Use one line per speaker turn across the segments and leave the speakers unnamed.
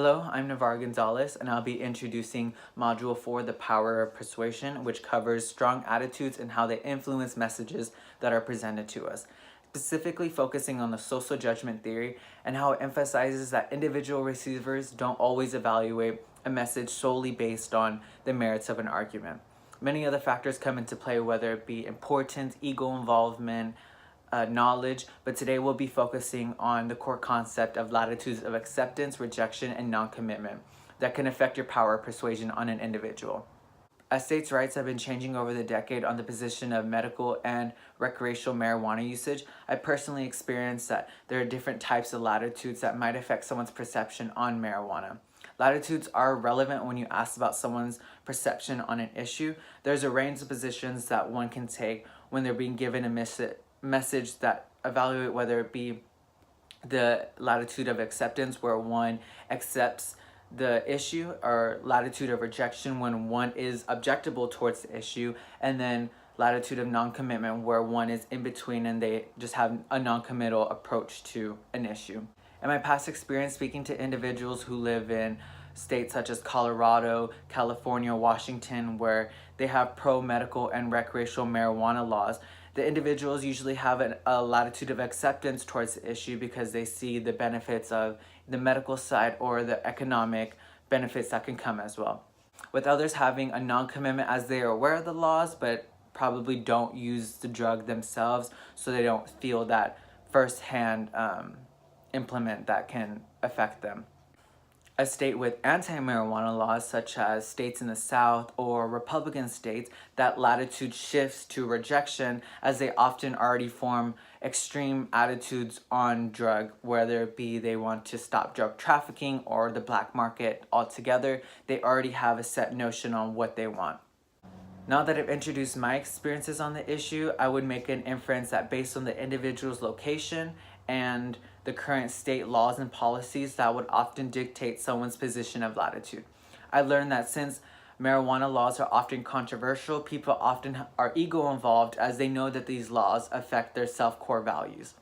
Hello, I'm Navar Gonzalez, and I'll be introducing Module 4, The Power of Persuasion, which covers strong attitudes and how they influence messages that are presented to us, specifically focusing on the social judgment theory and how it emphasizes that individual receivers don't always evaluate a message solely based on the merits of an argument. Many other factors come into play, whether it be importance, ego involvement, knowledge, but today we'll be focusing on the core concept of latitudes of acceptance, rejection, and non-commitment that can affect your power of persuasion on an individual. As states' rights have been changing over the decade on the position of medical and recreational marijuana usage, I personally experienced that there are different types of latitudes that might affect someone's perception on marijuana. Latitudes are relevant when you ask about someone's perception on an issue. There's a range of positions that one can take when they're being given a message that evaluate whether it be the latitude of acceptance, where one accepts the issue, or latitude of rejection when one is objectable towards the issue, and then latitude of non-commitment where one is in between and they just have a non-committal approach to an issue. In my past experience speaking to individuals who live in states such as Colorado, California, Washington, where they have pro-medical and recreational marijuana laws, the individuals usually have a latitude of acceptance towards the issue because they see the benefits of the medical side or the economic benefits that can come as well. With others having a non-commitment as they are aware of the laws but probably don't use the drug themselves, so they don't feel that firsthand implement that can affect them. A state with anti-marijuana laws, such as states in the South or Republican states, that latitude shifts to rejection as they often already form extreme attitudes on drug, whether it be they want to stop drug trafficking or the black market altogether. They already have a set notion on what they want. Now that I've introduced my experiences on the issue, I would make an inference that based on the individual's location and the current state laws and policies, that would often dictate someone's position of latitude. I learned that since marijuana laws are often controversial, people often are ego involved as they know that these laws affect their self-core values.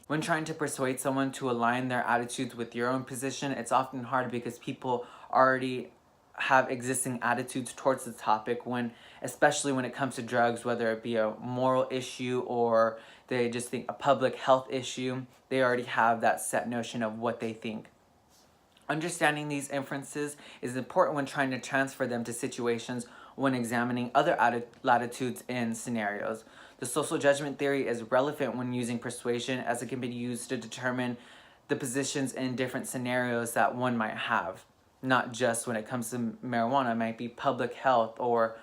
When trying to persuade someone to align their attitudes with your own position, it's often hard because people already have existing attitudes towards the topic, especially when it comes to drugs, whether it be a moral issue or they just think a public health issue. They already have that set notion of what they think. Understanding these inferences is important when trying to transfer them to situations when examining other latitudes in scenarios. The social judgment theory is relevant when using persuasion, as it can be used to determine the positions in different scenarios that one might have. Not just when it comes to marijuana, it might be public health or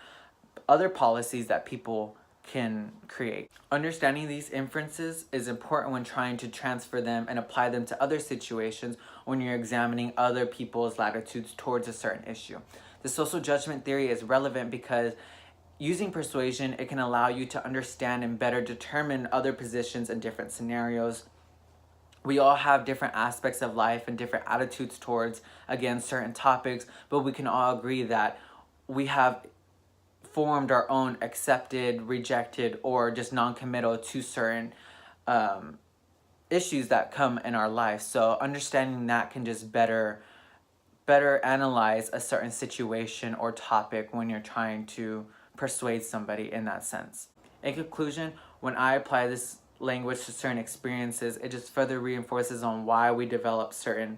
other policies that people can create. Understanding these inferences is important when trying to transfer them and apply them to other situations when you're examining other people's latitudes towards a certain issue. The social judgment theory is relevant because using persuasion, it can allow you to understand and better determine other positions in different scenarios. We all have different aspects of life and different attitudes towards, again, certain topics, but we can all agree that we have formed our own accepted, rejected, or just non-committal to certain issues that come in our life. So understanding that can just better analyze a certain situation or topic when you're trying to persuade somebody in that sense. In conclusion, when I apply this language to certain experiences, it just further reinforces on why we develop certain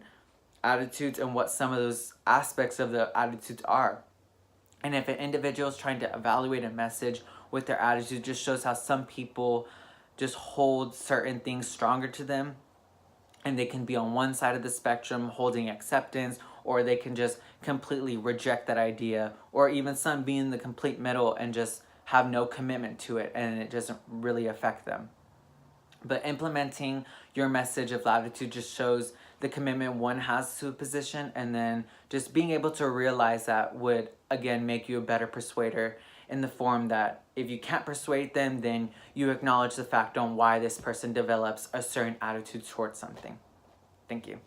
attitudes and what some of those aspects of the attitudes are. And if an individual is trying to evaluate a message with their attitude, it just shows how some people just hold certain things stronger to them, and they can be on one side of the spectrum holding acceptance, or they can just completely reject that idea, or even some be in the complete middle and just have no commitment to it and it doesn't really affect them. But implementing your message of latitude just shows the commitment one has to a position, and then just being able to realize that would, again, make you a better persuader in the form that if you can't persuade them, then you acknowledge the fact on why this person develops a certain attitude towards something. Thank you.